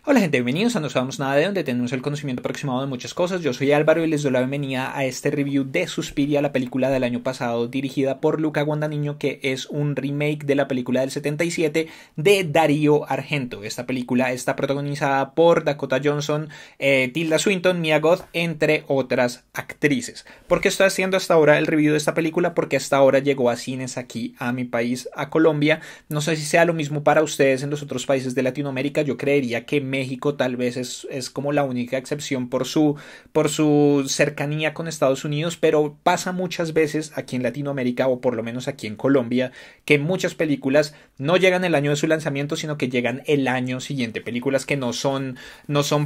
Hola gente, bienvenidos a No Sabemos Nada de, donde tenemos el conocimiento aproximado de muchas cosas. Yo soy Álvaro y les doy la bienvenida a este review de Suspiria, la película del año pasado dirigida por Luca Guadagnino, que es un remake de la película del 77 de Darío Argento. Esta película está protagonizada por Dakota Johnson, Tilda Swinton, Mia Goth, entre otras actrices. ¿Por qué estoy haciendo hasta ahora el review de esta película? Porque hasta ahora llegó a cines aquí a mi país, a Colombia. No sé si sea lo mismo para ustedes en los otros países de Latinoamérica. Yo creería que México tal vez es como la única excepción por su cercanía con Estados Unidos, pero pasa muchas veces aquí en Latinoamérica, o por lo menos aquí en Colombia, que muchas películas no llegan el año de su lanzamiento, sino que llegan el año siguiente. Películas que no son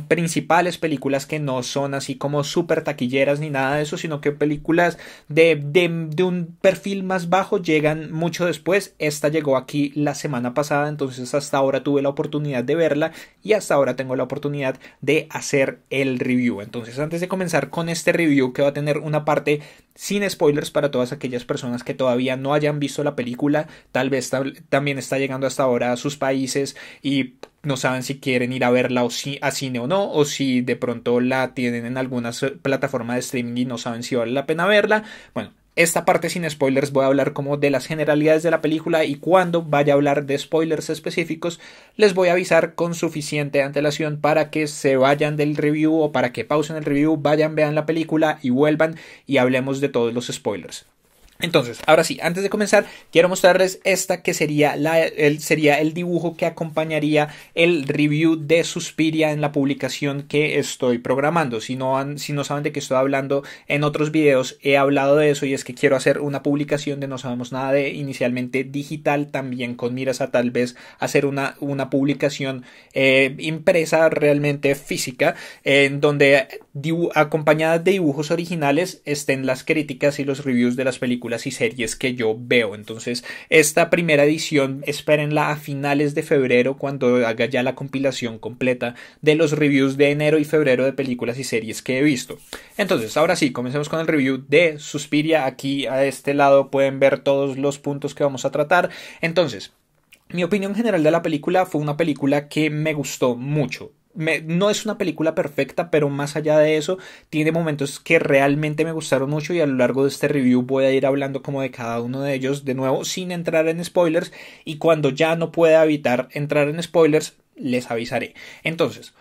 principales, películas que no son así como súper taquilleras ni nada de eso, sino que películas de un perfil más bajo llegan mucho después. Esta llegó aquí la semana pasada, entonces hasta ahora tuve la oportunidad de verla y hasta ahora tengo la oportunidad de hacer el review. Entonces, antes de comenzar con este review, que va a tener una parte sin spoilers para todas aquellas personas que todavía no hayan visto la película, tal vez también está llegando hasta ahora a sus países y no saben si quieren ir a verla a cine o no, o si de pronto la tienen en alguna plataforma de streaming y no saben si vale la pena verla. Bueno, esta parte sin spoilers voy a hablar como de las generalidades de la película, y cuando vaya a hablar de spoilers específicos les voy a avisar con suficiente antelación para que se vayan del review o para que pausen el review, vayan, vean la película y vuelvan y hablemos de todos los spoilers. Entonces, ahora sí, antes de comenzar, quiero mostrarles esta que sería el dibujo que acompañaría el review de Suspiria en la publicación que estoy programando. Si no saben de qué estoy hablando, en otros videos he hablado de eso, y es que quiero hacer una publicación de No Sabemos Nada de, inicialmente digital, también con miras a tal vez hacer una publicación impresa, realmente física, en donde acompañada de dibujos originales estén las críticas y los reviews de las películas y series que yo veo. Entonces, esta primera edición espérenla a finales de febrero, cuando haga ya la compilación completa de los reviews de enero y febrero de películas y series que he visto. Entonces, ahora sí, comencemos con el review de Suspiria. Aquí a este lado pueden ver todos los puntos que vamos a tratar. Entonces, mi opinión general de la película: fue una película que me gustó mucho. No es una película perfecta, pero más allá de eso, tiene momentos que realmente me gustaron mucho, y a lo largo de este review voy a ir hablando como de cada uno de ellos, de nuevo sin entrar en spoilers, y cuando ya no pueda evitar entrar en spoilers les avisaré. Entonces,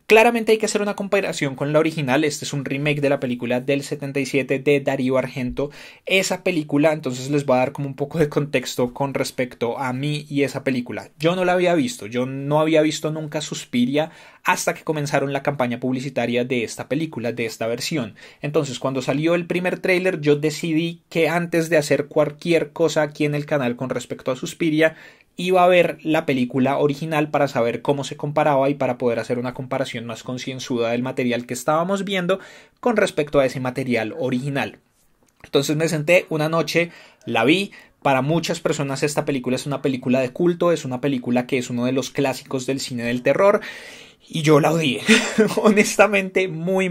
claramente hay que hacer una comparación con la original. Este es un remake de la película del 77 de Darío Argento. Esa película, entonces les voy a dar como un poco de contexto con respecto a mí y esa película. Yo no la había visto, yo no había visto nunca Suspiria hasta que comenzaron la campaña publicitaria de esta película, de esta versión. Entonces, cuando salió el primer tráiler, yo decidí que antes de hacer cualquier cosa aquí en el canal con respecto a Suspiria, iba a ver la película original para saber cómo se comparaba y para poder hacer una comparación más concienzuda del material que estábamos viendo con respecto a ese material original. Entonces me senté una noche, la vi. Para muchas personas esta película es una película de culto, es una película que es uno de los clásicos del cine del terror, y yo la odié. Honestamente, muy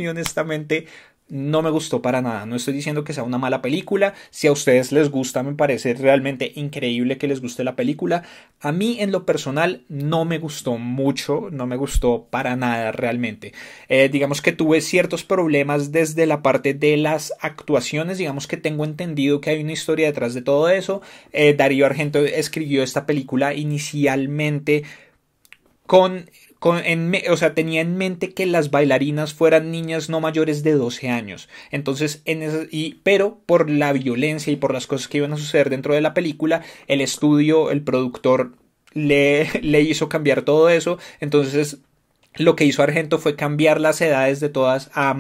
honestamente, no me gustó para nada. No estoy diciendo que sea una mala película. Si a ustedes les gusta, me parece realmente increíble que les guste la película. A mí, en lo personal, no me gustó mucho, no me gustó para nada realmente. Digamos que tuve ciertos problemas desde la parte de las actuaciones. Digamos que tengo entendido que hay una historia detrás de todo eso. Darío Argento escribió esta película inicialmente o sea, tenía en mente que las bailarinas fueran niñas no mayores de 12 años. Entonces, pero por la violencia y por las cosas que iban a suceder dentro de la película, el estudio, el productor le hizo cambiar todo eso. Entonces, lo que hizo Argento fue cambiar las edades de todas a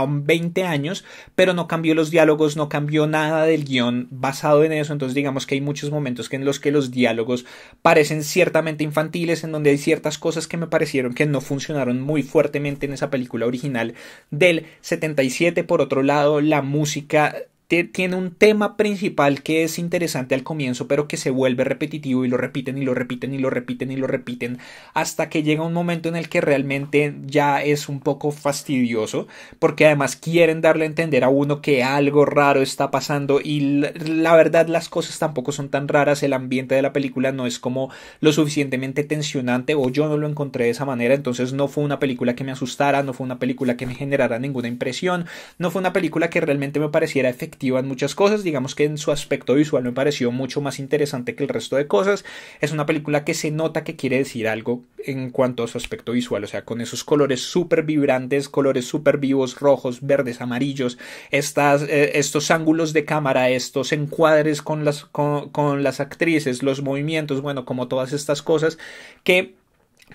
20 años, pero no cambió los diálogos, no cambió nada del guión basado en eso. Entonces, digamos que hay muchos momentos en los que los diálogos parecen ciertamente infantiles, en donde hay ciertas cosas que me parecieron que no funcionaron muy fuertemente en esa película original del 77. Por otro lado, la música tiene un tema principal que es interesante al comienzo, pero que se vuelve repetitivo y lo repiten y lo repiten y lo repiten y lo repiten hasta que llega un momento en el que realmente ya es un poco fastidioso, porque además quieren darle a entender a uno que algo raro está pasando y la verdad las cosas tampoco son tan raras, el ambiente de la película no es como lo suficientemente tensionante, o yo no lo encontré de esa manera. Entonces no fue una película que me asustara, no fue una película que me generara ninguna impresión, no fue una película que realmente me pareciera efectiva en muchas cosas. Digamos que en su aspecto visual me pareció mucho más interesante que el resto de cosas. Es una película que se nota que quiere decir algo en cuanto a su aspecto visual, o sea, con esos colores súper vibrantes, colores súper vivos, rojos, verdes, amarillos, estos ángulos de cámara, estos encuadres con las actrices, los movimientos, bueno, como todas estas cosas que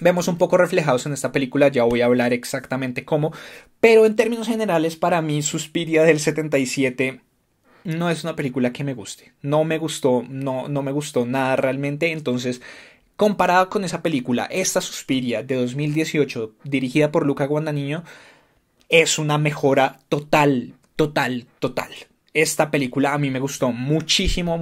vemos un poco reflejados en esta película. Ya voy a hablar exactamente cómo, pero en términos generales para mí Suspiria del 77 no es una película que me guste, no me gustó, no me gustó nada realmente. Entonces, comparada con esa película, esta Suspiria de 2018 dirigida por Luca Guadagnino es una mejora total. Esta película a mí me gustó muchísimo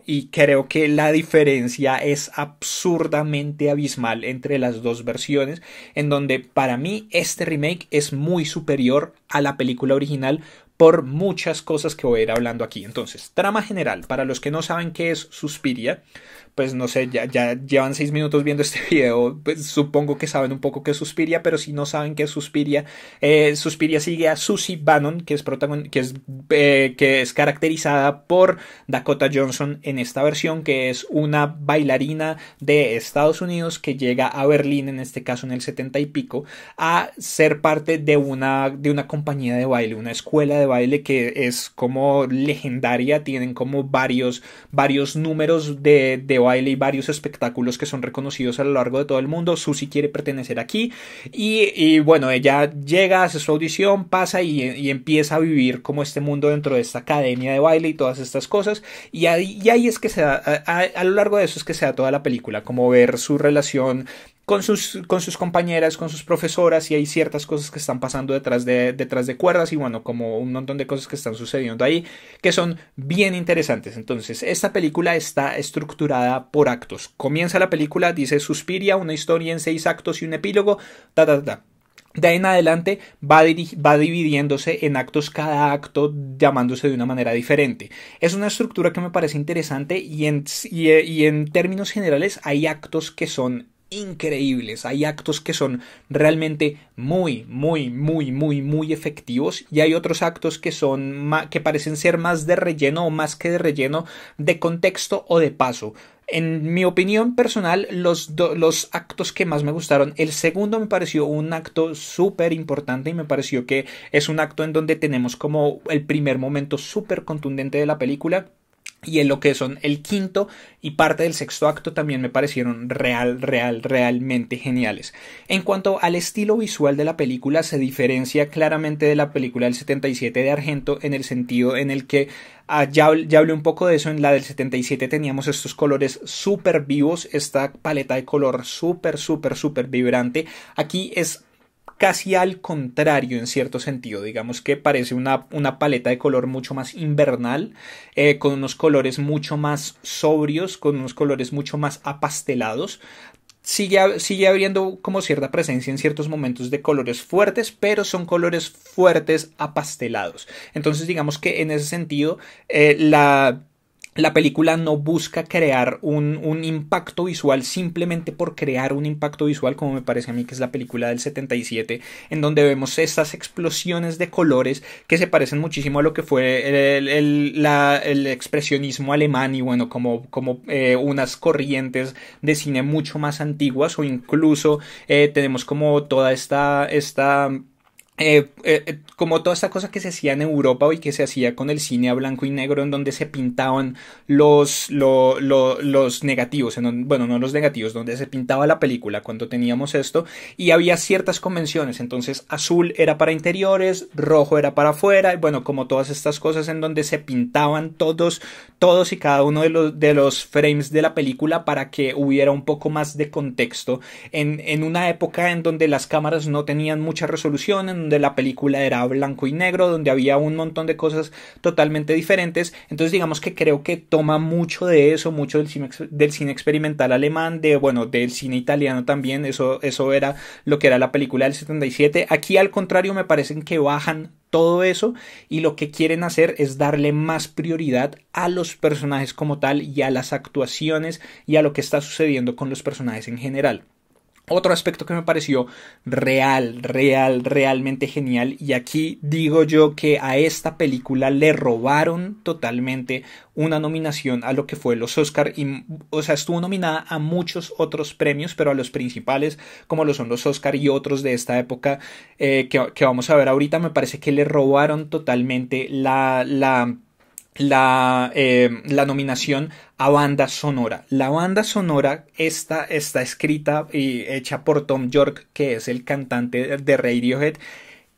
y creo que la diferencia es absurdamente abismal entre las dos versiones, en donde para mí este remake es muy superior a la película original por muchas cosas que voy a ir hablando aquí. Entonces, trama general, para los que no saben qué es Suspiria, pues no sé, ya llevan 6 minutos viendo este video, pues supongo que saben un poco qué es Suspiria, pero si no saben qué es Suspiria, Suspiria sigue a Susie Bannon, que es caracterizada por Dakota Johnson en esta versión, que es una bailarina de Estados Unidos que llega a Berlín, en este caso en el 70 y pico, a ser parte de una compañía de baile, una escuela de baile que es como legendaria. Tienen como varios números de baile y varios espectáculos que son reconocidos a lo largo de todo el mundo. Susie quiere pertenecer aquí y bueno, ella llega, hace su audición, pasa y empieza a vivir como este mundo dentro de esta academia de baile y todas estas cosas, y ahí es que se da, a lo largo de eso es que se da toda la película, como ver su relación con sus compañeras, con sus profesoras, y hay ciertas cosas que están pasando detrás de cuerdas, y bueno, como un montón de cosas que están sucediendo ahí que son bien interesantes. Entonces, esta película está estructurada por actos. Comienza la película, dice Suspiria, una historia en 6 actos y un epílogo, De ahí en adelante va dividiéndose en actos, cada acto llamándose de una manera diferente. Es una estructura que me parece interesante, y en términos generales hay actos que son increíbles, hay actos que son realmente muy efectivos, y hay otros actos que parecen ser más de relleno, o más que de relleno, de contexto o de paso. En mi opinión personal, los actos que más me gustaron, el segundo me pareció un acto súper importante, y me pareció que es un acto en donde tenemos como el primer momento súper contundente de la película. Y en lo que son el quinto y parte del sexto acto también me parecieron realmente geniales. En cuanto al estilo visual de la película, se diferencia claramente de la película del 77 de Argento, en el sentido en el que ya hablé un poco de eso. En la del 77 teníamos estos colores súper vivos, esta paleta de color súper vibrante. Aquí es casi al contrario en cierto sentido, digamos que parece una paleta de color mucho más invernal, con unos colores mucho más sobrios, con unos colores mucho más apastelados. Sigue habiendo como cierta presencia en ciertos momentos de colores fuertes, pero son colores fuertes apastelados. Entonces digamos que en ese sentido la película no busca crear un impacto visual simplemente por crear un impacto visual, como me parece a mí que es la película del 77, en donde vemos estas explosiones de colores que se parecen muchísimo a lo que fue el expresionismo alemán, y bueno, como unas corrientes de cine mucho más antiguas, o incluso tenemos como toda esta como toda esta cosa que se hacía en Europa y que se hacía con el cine a blanco y negro, en donde se pintaban los negativos, bueno, no los negativos, donde se pintaba la película cuando teníamos esto, y había ciertas convenciones. Entonces azul era para interiores, rojo era para afuera, y bueno, como todas estas cosas en donde se pintaban todos y cada uno de los frames de la película, para que hubiera un poco más de contexto en una época en donde las cámaras no tenían mucha resolución, en donde la película era blanco y negro, donde había un montón de cosas totalmente diferentes. Entonces digamos que creo que toma mucho de eso, mucho del cine experimental alemán, del cine italiano también. Eso era lo que era la película del 77. Aquí al contrario me parecen que bajan todo eso y lo que quieren hacer es darle más prioridad a los personajes como tal y a las actuaciones y a lo que está sucediendo con los personajes en general. Otro aspecto que me pareció realmente genial, y aquí digo yo que a esta película le robaron totalmente una nominación a lo que fue los Oscar, o sea, estuvo nominada a muchos otros premios, pero a los principales, como lo son los Oscar y otros de esta época que vamos a ver ahorita, me parece que le robaron totalmente la nominación a banda sonora. La banda sonora está escrita y hecha por Thom Yorke, que es el cantante de Radiohead,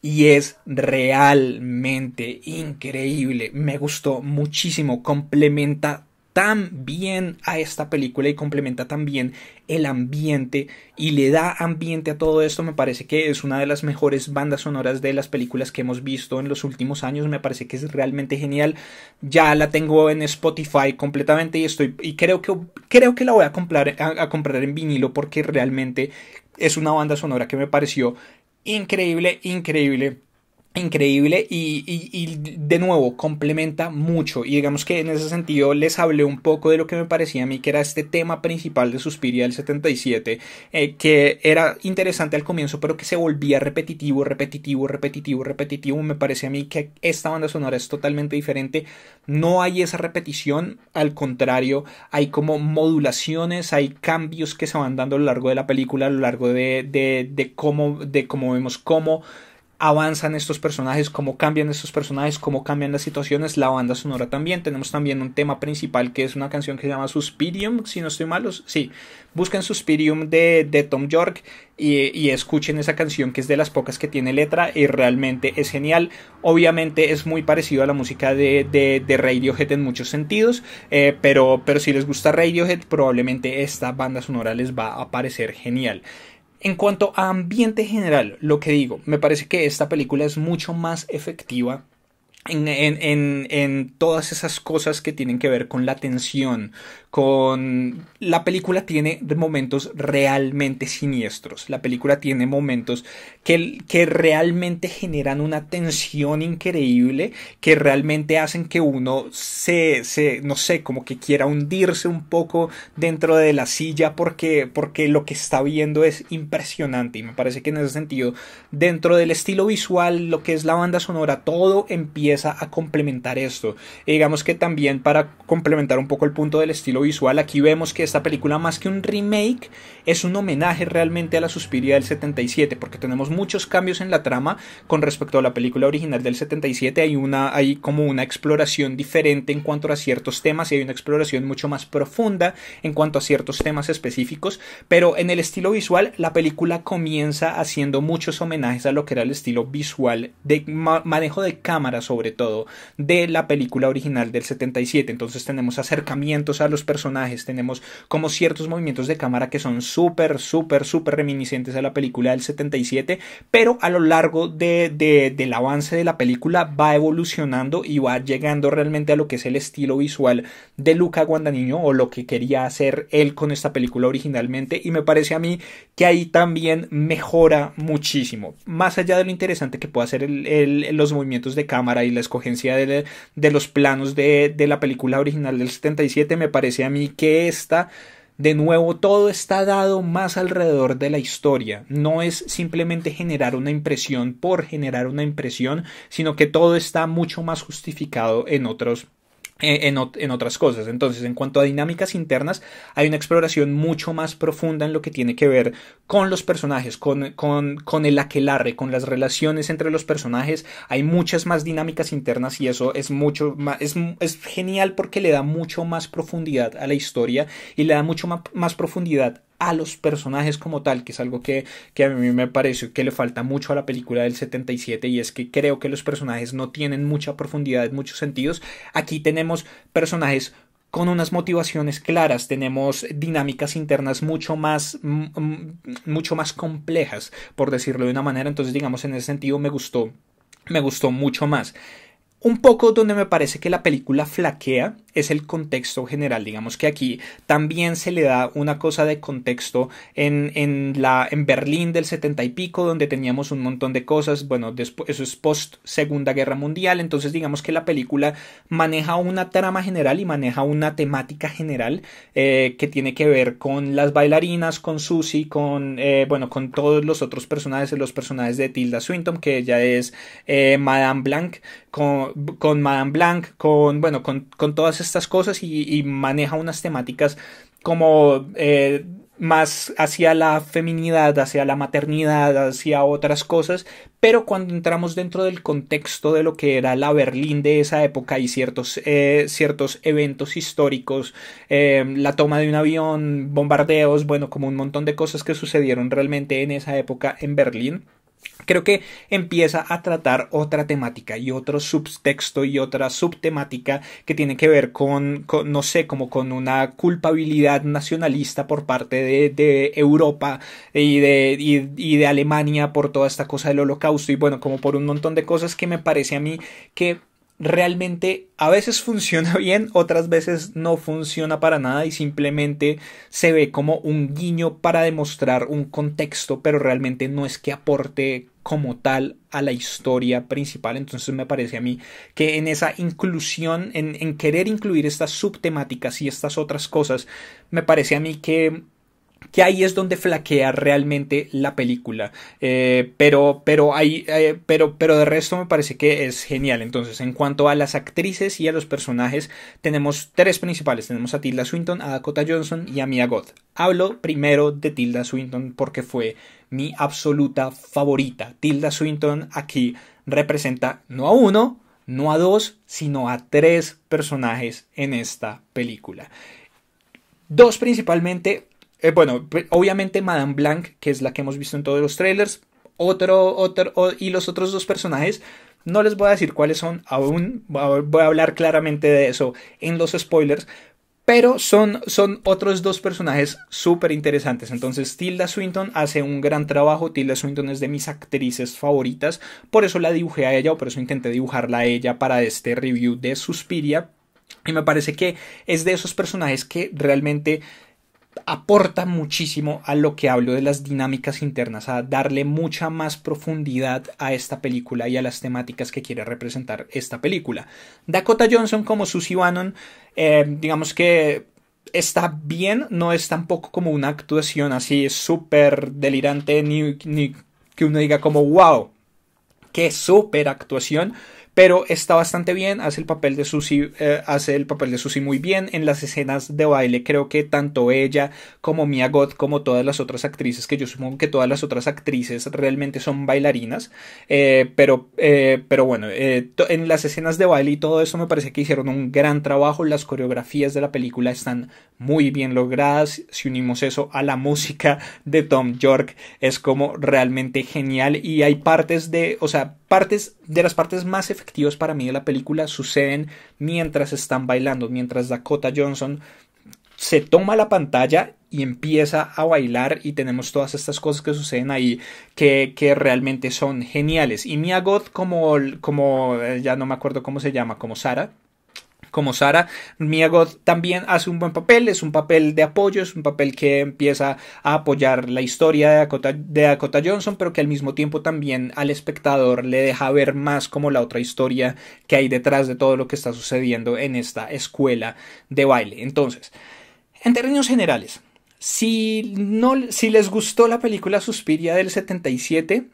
y es realmente increíble. Me gustó muchísimo, complementa tan bien a esta película y complementa tan bien el ambiente y le da ambiente a todo esto. Me parece que es una de las mejores bandas sonoras de las películas que hemos visto en los últimos años. Me parece que es realmente genial. Ya la tengo en Spotify completamente y creo que la voy a comprar en vinilo, porque realmente es una banda sonora que me pareció increíble y de nuevo complementa mucho, y digamos que en ese sentido les hablé un poco de lo que me parecía a mí que era este tema principal de Suspiria del 77, que era interesante al comienzo pero que se volvía repetitivo. Me parece a mí que esta banda sonora es totalmente diferente. No hay esa repetición, al contrario, hay como modulaciones, hay cambios que se van dando a lo largo de la película, a lo largo de cómo vemos cómo avanzan estos personajes, cómo cambian estos personajes, cómo cambian las situaciones. La banda sonora también, tenemos también un tema principal que es una canción que se llama Suspirium, si no estoy mal, sí, busquen Suspirium de Thom Yorke y escuchen esa canción, que es de las pocas que tiene letra y realmente es genial. Obviamente es muy parecido a la música de Radiohead en muchos sentidos, pero si les gusta Radiohead, probablemente esta banda sonora les va a parecer genial. En cuanto a ambiente general, lo que digo, me parece que esta película es mucho más efectiva en todas esas cosas que tienen que ver con la tensión. La película tiene momentos realmente siniestros. La película tiene momentos que realmente generan una tensión increíble, que realmente hacen que uno no sé, como que quiera hundirse un poco dentro de la silla, porque lo que está viendo es impresionante. Y me parece que en ese sentido, dentro del estilo visual, lo que es la banda sonora, todo empieza a complementar esto. Y digamos que también, para complementar un poco el punto del estilo visual, aquí vemos que esta película, más que un remake, es un homenaje realmente a la Suspiria del 77, porque tenemos muchos cambios en la trama con respecto a la película original del 77. Hay como una exploración diferente en cuanto a ciertos temas, y hay una exploración mucho más profunda en cuanto a ciertos temas específicos, pero en el estilo visual la película comienza haciendo muchos homenajes a lo que era el estilo visual de manejo de cámara, sobre todo de la película original del 77. Entonces tenemos acercamientos a los personajes, tenemos como ciertos movimientos de cámara que son súper reminiscentes a la película del 77, pero a lo largo del avance de la película va evolucionando y va llegando realmente a lo que es el estilo visual de Luca Guadagnino, o lo que quería hacer él con esta película originalmente, y me parece a mí que ahí también mejora muchísimo, más allá de lo interesante que pueda ser los movimientos de cámara y la escogencia de los planos de la película original del 77. Me parece a mí que de nuevo, todo está dado más alrededor de la historia. No es simplemente generar una impresión por generar una impresión, sino que todo está mucho más justificado en otras cosas. Entonces, en cuanto a dinámicas internas, hay una exploración mucho más profunda en lo que tiene que ver con los personajes, con el aquelarre, con las relaciones entre los personajes. Hay muchas más dinámicas internas, y eso es mucho más, es genial, porque le da mucho más profundidad a la historia y le da mucho más profundidad a los personajes como tal, que es algo que a mí me parece que le falta mucho a la película del 77, y es que creo que los personajes no tienen mucha profundidad en muchos sentidos. Aquí tenemos personajes con unas motivaciones claras, tenemos dinámicas internas mucho más complejas, por decirlo de una manera. Entonces, digamos, en ese sentido me gustó mucho más. Un poco donde me parece que la película flaquea es el contexto general. Digamos que aquí también se le da una cosa de contexto en Berlín del 70 y pico, donde teníamos un montón de cosas. Bueno, después, eso es post Segunda Guerra Mundial. Entonces digamos que la película maneja una trama general y maneja una temática general que tiene que ver con las bailarinas, con Susie, con todos los otros personajes, los personajes de Tilda Swinton, que ella es Madame Blanc, con Madame Blanc, con todas estas cosas, y maneja unas temáticas como más hacia la feminidad, hacia la maternidad, hacia otras cosas. Pero cuando entramos dentro del contexto de lo que era la Berlín de esa época y ciertos eventos históricos, la toma de un avión, bombardeos, como un montón de cosas que sucedieron realmente en esa época en Berlín, creo que empieza a tratar otra temática y otro subtexto y otra subtemática que tiene que ver con no sé, como con una culpabilidad nacionalista por parte de Europa y de Alemania por toda esta cosa del Holocausto, y como por un montón de cosas que me parece a mí que realmente a veces funciona bien, otras veces no funciona para nada y simplemente se ve como un guiño para demostrar un contexto, pero realmente no es que aporte como tal a la historia principal. Entonces me parece a mí que en esa inclusión, en querer incluir estas subtemáticas y estas otras cosas, me parece a mí que ahí es donde flaquea realmente la película, pero de resto me parece que es genial. Entonces, en cuanto a las actrices y a los personajes, tenemos tres principales. Tenemos a Tilda Swinton, a Dakota Johnson y a Mia Goth. Hablo primero de Tilda Swinton porque fue mi absoluta favorita. Tilda Swinton aquí representa no a uno, no a dos, sino a tres personajes en esta película. Dos principalmente. Obviamente Madame Blanc, que es la que hemos visto en todos los trailers. Y los otros dos personajes, no les voy a decir cuáles son aún. Voy a hablar claramente de eso en los spoilers. Pero son otros dos personajes súper interesantes. Entonces Tilda Swinton hace un gran trabajo. Tilda Swinton es de mis actrices favoritas. Por eso la dibujé a ella, o por eso intenté dibujarla a ella para este review de Suspiria. Y me parece que es de esos personajes que realmente aporta muchísimo a lo que hablo de las dinámicas internas, a darle mucha más profundidad a esta película y a las temáticas que quiere representar esta película. Dakota Johnson como Susie Bannon, digamos que está bien, no es tampoco como una actuación así súper delirante, ni que uno diga como wow, qué súper actuación. Pero está bastante bien, hace el papel de Susie muy bien. En las escenas de baile creo que tanto ella como Mia Goth como todas las otras actrices, que yo supongo que todas las otras actrices realmente son bailarinas, pero bueno, en las escenas de baile y todo eso me parece que hicieron un gran trabajo. Las coreografías de la película están muy bien logradas. Si unimos eso a la música de Thom Yorke, es como realmente genial. Y hay partes de las partes más efectivas para mí de la película suceden mientras están bailando, mientras Dakota Johnson se toma la pantalla y empieza a bailar, y tenemos todas estas cosas que suceden ahí que realmente son geniales. Y Mia Goth como ya no me acuerdo cómo se llama, como Sarah, Mia Goth también hace un buen papel. Es un papel de apoyo, es un papel que empieza a apoyar la historia de Dakota Johnson, pero que al mismo tiempo también al espectador le deja ver más como la otra historia que hay detrás de todo lo que está sucediendo en esta escuela de baile. Entonces, en términos generales, si les gustó la película Suspiria del 77,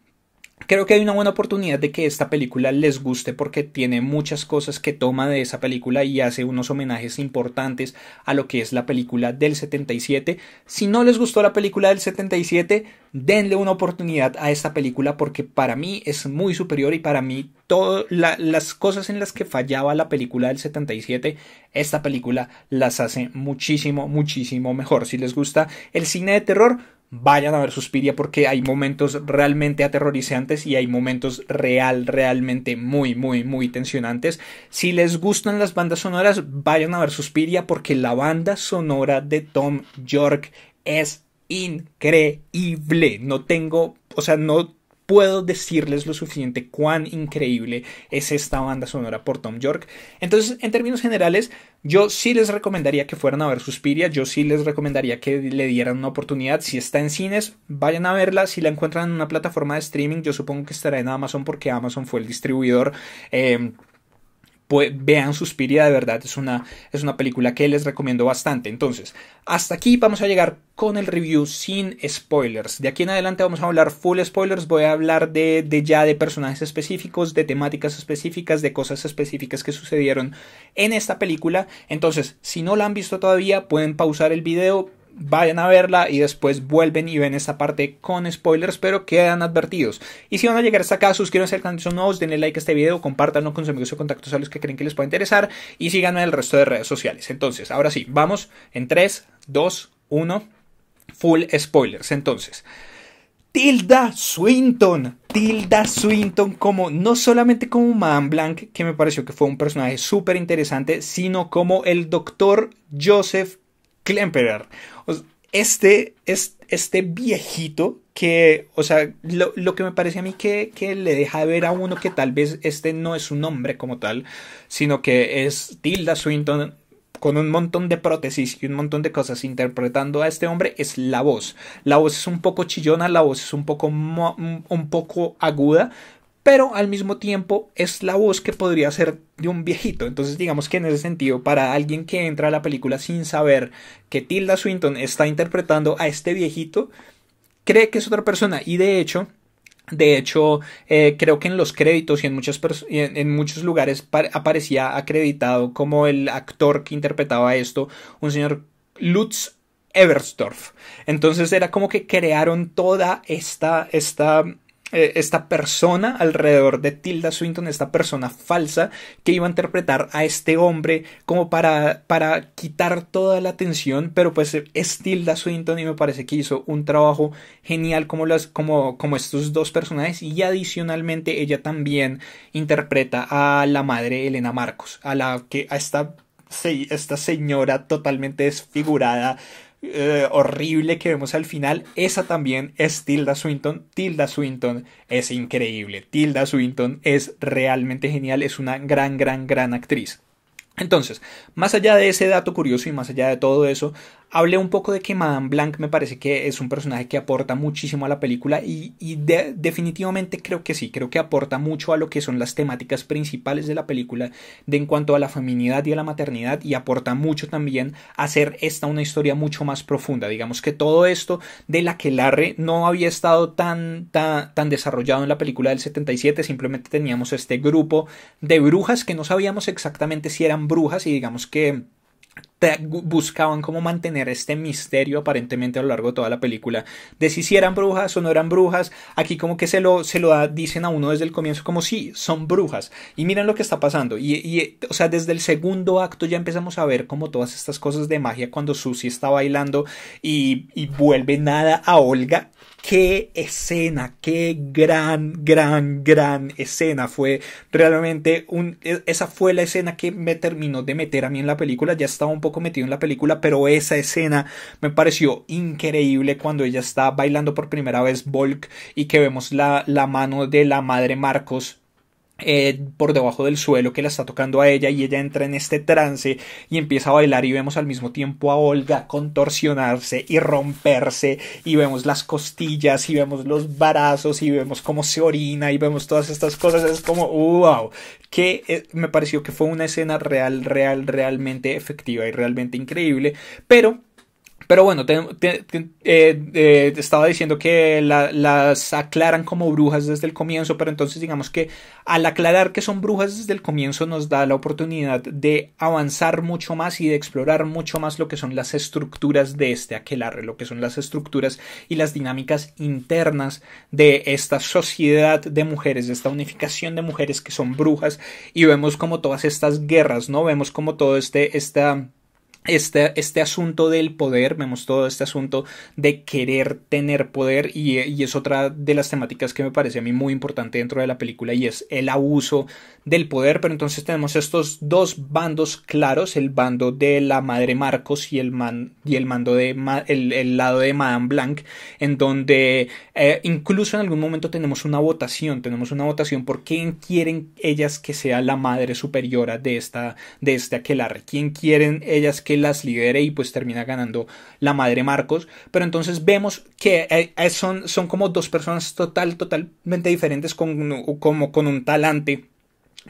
creo que hay una buena oportunidad de que esta película les guste, porque tiene muchas cosas que toma de esa película y hace unos homenajes importantes a lo que es la película del 77. Si no les gustó la película del 77, denle una oportunidad a esta película, porque para mí es muy superior, y para mí todas las cosas en las que fallaba la película del 77, esta película las hace muchísimo, muchísimo mejor. Si les gusta el cine de terror, vayan a ver Suspiria porque hay momentos realmente aterrorizantes y hay momentos realmente muy tensionantes. Si les gustan las bandas sonoras, vayan a ver Suspiria porque la banda sonora de Thom Yorke es increíble. No puedo decirles lo suficiente cuán increíble es esta banda sonora por Thom Yorke. Entonces, en términos generales, yo sí les recomendaría que fueran a ver Suspiria. Yo sí les recomendaría que le dieran una oportunidad. Si está en cines, vayan a verla. Si la encuentran en una plataforma de streaming, yo supongo que estará en Amazon porque Amazon fue el distribuidor. Pues vean Suspiria, de verdad es una película que les recomiendo bastante. Entonces, hasta aquí vamos a llegar con el review sin spoilers. De aquí en adelante vamos a hablar full spoilers. Voy a hablar de personajes específicos, de temáticas específicas, de cosas específicas que sucedieron en esta película. Entonces, si no la han visto todavía, pueden pausar el video, vayan a verla y después vuelven y ven esta parte con spoilers, pero quedan advertidos. Y si van a llegar hasta acá, suscríbanse al canal si son nuevos, denle like a este video, compártanlo con sus amigos o contactos a los que creen que les pueda interesar y síganme en el resto de redes sociales. Entonces, ahora sí, vamos en 3, 2, 1, full spoilers. Entonces, Tilda Swinton como, no solamente como Madame Blanc, que me pareció que fue un personaje súper interesante, sino como el doctor Joseph Klemperer. Este viejito que, o sea, lo que me parece a mí que le deja ver a uno que tal vez este no es un nombre como tal, sino que es Tilda Swinton con un montón de prótesis y un montón de cosas interpretando a este hombre, es la voz. La voz es un poco chillona, la voz es un poco aguda, pero al mismo tiempo es la voz que podría ser de un viejito. Entonces digamos que en ese sentido, para alguien que entra a la película sin saber que Tilda Swinton está interpretando a este viejito, cree que es otra persona. Y de hecho, creo que en los créditos y en muchos lugares aparecía acreditado como el actor que interpretaba esto, un señor Lutz Ebersdorf. Entonces era como que crearon toda esta persona alrededor de Tilda Swinton, esta persona falsa que iba a interpretar a este hombre como para quitar toda la atención, pero pues es Tilda Swinton y me parece que hizo un trabajo genial como estos dos personajes. Y adicionalmente ella también interpreta a la madre Helena Marcos, a esta señora totalmente desfigurada, horrible que vemos al final. Esa también es Tilda Swinton. Tilda Swinton es increíble. Tilda Swinton es realmente genial. Es una gran actriz. Entonces, más allá de ese dato curioso y más allá de todo eso, hablé un poco de que Madame Blanc me parece que es un personaje que aporta muchísimo a la película y definitivamente creo que sí, creo que aporta mucho a lo que son las temáticas principales de la película en cuanto a la feminidad y a la maternidad, y aporta mucho también a hacer esta una historia mucho más profunda. Digamos que todo esto de la aquelarre no había estado tan desarrollado en la película del 77, simplemente teníamos este grupo de brujas que no sabíamos exactamente si eran brujas y digamos que buscaban cómo mantener este misterio aparentemente a lo largo de toda la película de si eran brujas o no eran brujas. Aquí como que dicen a uno desde el comienzo como sí, son brujas y miren lo que está pasando o sea, desde el segundo acto ya empezamos a ver como todas estas cosas de magia cuando Susie está bailando y vuelve nada a Olga. ¡Qué escena! ¡Qué gran escena! Fue realmente esa fue la escena que me terminó de meter a mí en la película. Ya estaba un poco metido en la película, pero esa escena me pareció increíble cuando ella está bailando por primera vez Volk y que vemos la mano de la madre Marcos por debajo del suelo que la está tocando a ella y ella entra en este trance y empieza a bailar y vemos al mismo tiempo a Olga contorsionarse y romperse y vemos las costillas y vemos los brazos y vemos cómo se orina y vemos todas estas cosas. Es como wow, que me pareció que fue una escena realmente efectiva y realmente increíble. Pero bueno, estaba diciendo que las aclaran como brujas desde el comienzo, pero entonces digamos que al aclarar que son brujas desde el comienzo nos da la oportunidad de avanzar mucho más y de explorar mucho más lo que son las estructuras de este aquelarre, lo que son las estructuras y las dinámicas internas de esta sociedad de mujeres, de esta unificación de mujeres que son brujas, y vemos como todas estas guerras, ¿no? Vemos como todo esta este asunto del poder, vemos todo este asunto de querer tener poder y es otra de las temáticas que me parece a mí muy importante dentro de la película y es el abuso del poder, pero entonces tenemos estos dos bandos claros, el bando de la madre Marcos y el mando de el lado de Madame Blanc, en donde incluso en algún momento tenemos una votación por quién quieren ellas que sea la madre superiora de este aquelarre, quién quieren ellas que las lidere y pues termina ganando la madre Marcos, pero entonces vemos que son como dos personas totalmente diferentes con un talante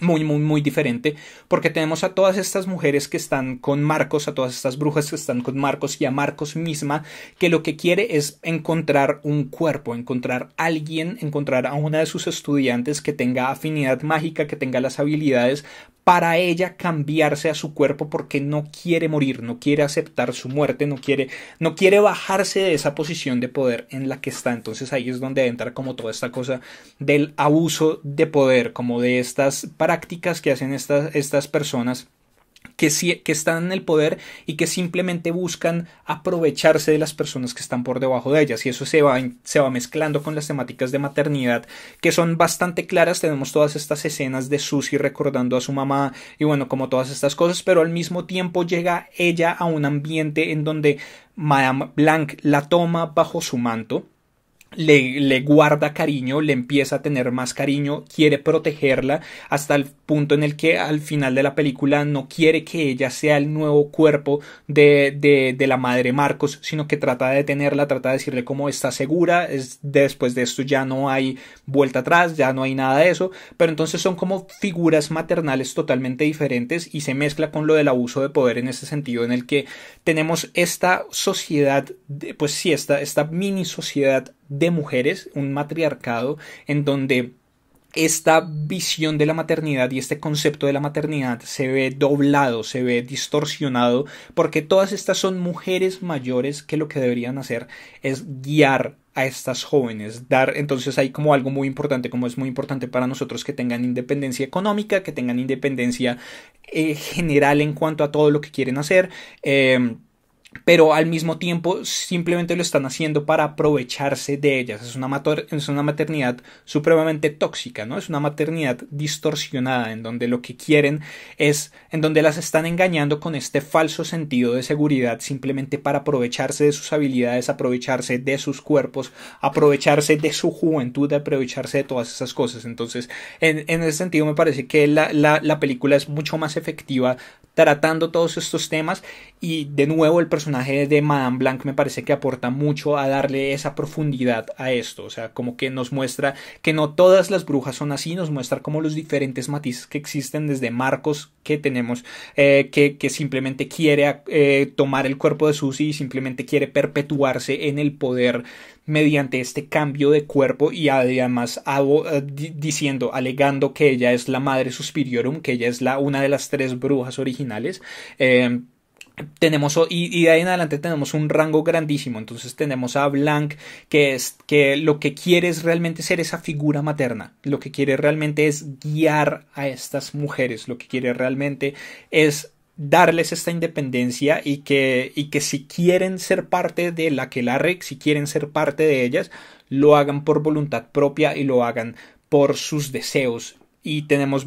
muy diferente, porque tenemos a todas estas mujeres que están con Marcos, a todas estas brujas que están con Marcos y a Marcos misma, que lo que quiere es encontrar un cuerpo, encontrar a alguien, encontrar a una de sus estudiantes que tenga afinidad mágica, que tenga las habilidades para ella cambiarse a su cuerpo porque no quiere morir, no quiere aceptar su muerte, no quiere bajarse de esa posición de poder en la que está. Entonces ahí es donde entra como toda esta cosa del abuso de poder, como de estas prácticas que hacen estas personas que están en el poder y que simplemente buscan aprovecharse de las personas que están por debajo de ellas, y eso se va mezclando con las temáticas de maternidad que son bastante claras. Tenemos todas estas escenas de Susie recordando a su mamá y bueno, como todas estas cosas, pero al mismo tiempo llega ella a un ambiente en donde Madame Blanc la toma bajo su manto, le guarda cariño, le empieza a tener más cariño, quiere protegerla hasta el punto en el que al final de la película no quiere que ella sea el nuevo cuerpo de la madre Marcos, sino que trata de detenerla, trata de decirle cómo está segura, después de esto ya no hay vuelta atrás, ya no hay nada de eso, pero entonces son como figuras maternales totalmente diferentes y se mezcla con lo del abuso de poder en ese sentido en el que tenemos esta sociedad, pues sí, esta mini sociedad de mujeres, un matriarcado en donde esta visión de la maternidad y este concepto de la maternidad se ve doblado, se ve distorsionado, porque todas estas son mujeres mayores que lo que deberían hacer es guiar a estas jóvenes, entonces hay como algo muy importante, como es muy importante para nosotros que tengan independencia económica, que tengan independencia general en cuanto a todo lo que quieren hacer, pero al mismo tiempo simplemente lo están haciendo para aprovecharse de ellas. Es una maternidad supremamente tóxica, ¿no? Es una maternidad distorsionada en donde lo que quieren es, en donde las están engañando con este falso sentido de seguridad simplemente para aprovecharse de sus habilidades, aprovecharse de sus cuerpos, aprovecharse de su juventud, aprovecharse de todas esas cosas. Entonces, en ese sentido me parece que la película es mucho más efectiva tratando todos estos temas y de nuevo el personaje de Madame Blanc me parece que aporta mucho a darle esa profundidad a esto, o sea, como que nos muestra que no todas las brujas son así, nos muestra como los diferentes matices que existen desde Marcos que tenemos que simplemente quiere tomar el cuerpo de Susie y simplemente quiere perpetuarse en el poder mediante este cambio de cuerpo y además alegando que ella es la madre Suspiriorum, que ella es una de las 3 brujas originales. Tenemos y de ahí en adelante tenemos un rango grandísimo. Entonces tenemos a Blanc que lo que quiere es realmente ser esa figura materna, lo que quiere realmente es guiar a estas mujeres, lo que quiere realmente es darles esta independencia y que si quieren ser parte de la aquelarre, si quieren ser parte de ellas, lo hagan por voluntad propia y lo hagan por sus deseos. Y tenemos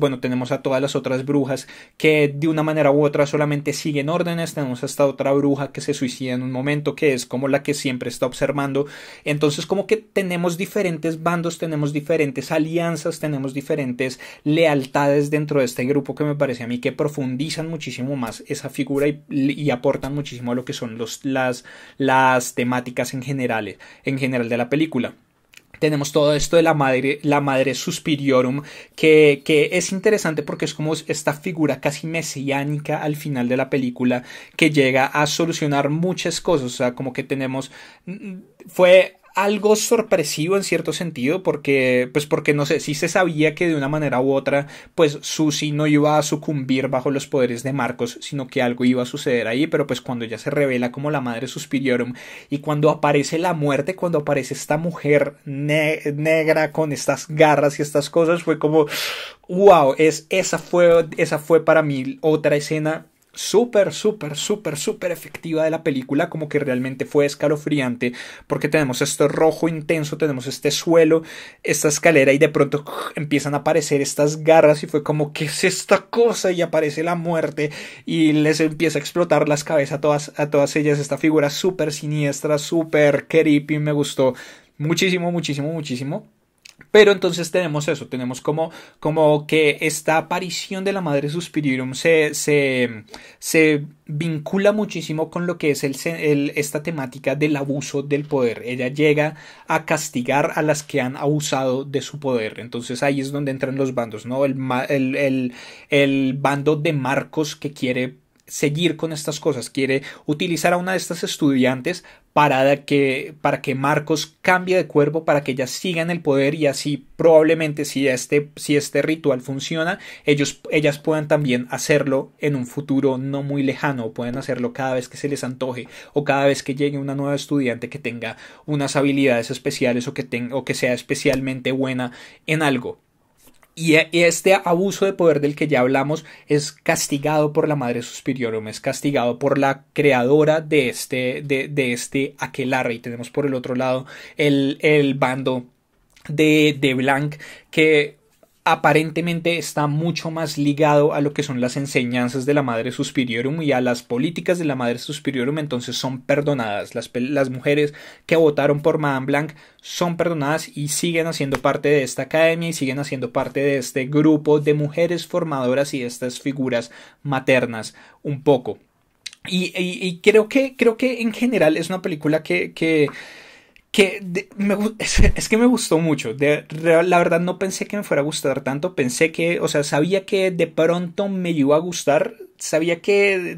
a todas las otras brujas que de una manera u otra solamente siguen órdenes. Tenemos a esta otra bruja que se suicida en un momento, que es como la que siempre está observando. Entonces como que tenemos diferentes bandos, tenemos diferentes alianzas, tenemos diferentes lealtades dentro de este grupo que me parece a mí que profundizan muchísimo más esa figura y aportan muchísimo a lo que son las temáticas en general de la película. Tenemos todo esto de la madre Suspiriorum, que es interesante porque es como esta figura casi mesiánica al final de la película que llega a solucionar muchas cosas. O sea, como que fue algo sorpresivo en cierto sentido porque no sé, sí se sabía que de una manera u otra pues Susie no iba a sucumbir bajo los poderes de Marcos, sino que algo iba a suceder ahí, pero pues cuando ella se revela como la madre Suspiriorum y cuando aparece la muerte, cuando aparece esta mujer negra con estas garras y estas cosas, fue como wow, esa fue para mí otra escena súper, súper, súper, súper efectiva de la película, como que realmente fue escalofriante, porque tenemos esto rojo intenso, tenemos este suelo, esta escalera y de pronto empiezan a aparecer estas garras y fue como, ¿qué es esta cosa? Y aparece la muerte y les empieza a explotar las cabezas a todas ellas, esta figura súper siniestra, súper creepy, me gustó muchísimo, muchísimo, muchísimo. Pero entonces tenemos eso, tenemos como que esta aparición de la Madre Suspiriorum se vincula muchísimo con lo que es esta temática del abuso del poder. Ella llega a castigar a las que han abusado de su poder. Entonces ahí es donde entran los bandos, ¿no? El bando de Marcos que quiere seguir con estas cosas, quiere utilizar a una de estas estudiantes para que Marcos cambie de cuerpo, para que ella siga en el poder y así probablemente si este ritual funciona, ellas puedan también hacerlo en un futuro no muy lejano, pueden hacerlo cada vez que se les antoje o cada vez que llegue una nueva estudiante que tenga unas habilidades especiales o que sea especialmente buena en algo. Y este abuso de poder del que ya hablamos es castigado por la Madre Suspiriorum, es castigado por la creadora de este aquelarre. Y tenemos por el otro lado el bando de Blanc, que aparentemente está mucho más ligado a lo que son las enseñanzas de la Madre Suspiriorum y a las políticas de la Madre Suspiriorum, entonces son perdonadas. Las mujeres que votaron por Madame Blanc son perdonadas y siguen haciendo parte de esta academia y siguen haciendo parte de este grupo de mujeres formadoras y de estas figuras maternas un poco. Y creo que en general es una película es que me gustó mucho. La verdad no pensé que me fuera a gustar tanto. Pensé que, o sea, sabía que de pronto me iba a gustar. Sabía que,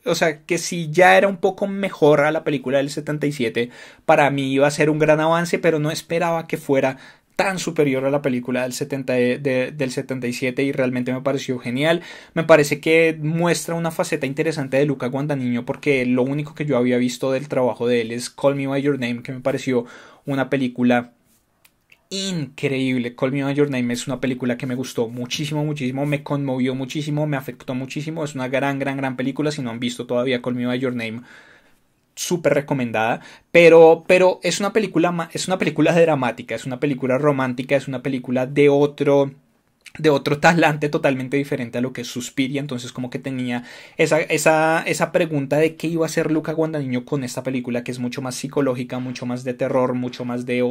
o sea, que si ya era un poco mejor a la película del 77, para mí iba a ser un gran avance, pero no esperaba que fuera tan superior a la película del 77 y realmente me pareció genial. Me parece que muestra una faceta interesante de Luca Guadagnino porque lo único que yo había visto del trabajo de él es Call Me By Your Name, que me pareció una película increíble. Call Me By Your Name es una película que me gustó muchísimo, muchísimo, me conmovió muchísimo, me afectó muchísimo. Es una gran, gran, gran película. Si no han visto todavía Call Me By Your Name, súper recomendada, pero es una película dramática, es una película romántica, es una película de otro talante totalmente diferente a lo que es Suspiria, entonces como que tenía esa pregunta de qué iba a hacer Luca Guadagnino con esta película, que es mucho más psicológica, mucho más de terror, mucho más de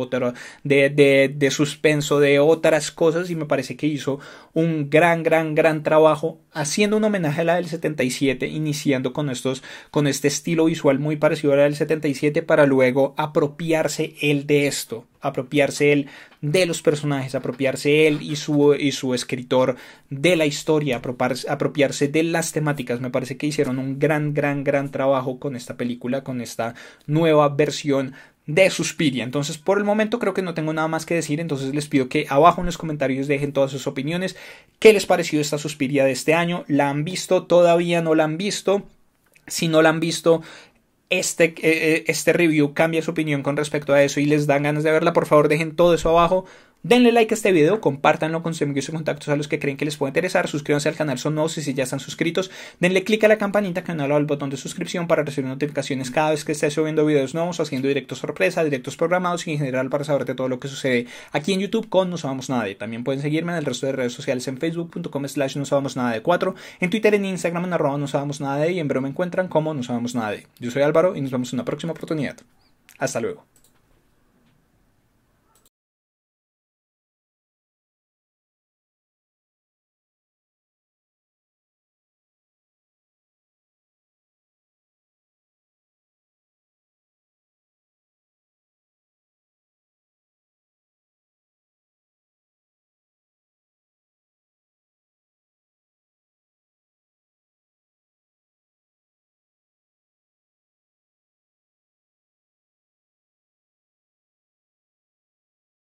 suspenso, de otras cosas, y me parece que hizo un gran, gran, gran trabajo haciendo un homenaje a la del 77, iniciando con este estilo visual muy parecido a la del 77, para luego apropiarse él de esto, apropiarse él de los personajes, apropiarse él y su escritor de la historia, apropiarse de las temáticas. Me parece que hicieron un gran, gran, gran trabajo con esta película, con esta nueva versión de Suspiria. Entonces por el momento creo que no tengo nada más que decir, entonces les pido que abajo en los comentarios dejen todas sus opiniones. ¿Qué les pareció esta Suspiria de este año? ¿La han visto? ¿Todavía no la han visto? Si no la han visto, este review cambia su opinión con respecto a eso y les dan ganas de verla, por favor dejen todo eso abajo. Denle like a este video, compártanlo con sus amigos y contactos a los que creen que les puede interesar, suscríbanse al canal, son nuevos y si ya están suscritos, denle click a la campanita que no al botón de suscripción para recibir notificaciones cada vez que esté subiendo videos nuevos, haciendo directos sorpresa, directos programados y en general para saber de todo lo que sucede aquí en YouTube con No Sabemos Nada de. También pueden seguirme en el resto de redes sociales en facebook.com/nosabamosnada4, en Twitter, en Instagram, en @nosabamosnada y en broma me encuentran como No Sabemos Nada de. Yo soy Álvaro y nos vemos en una próxima oportunidad. Hasta luego.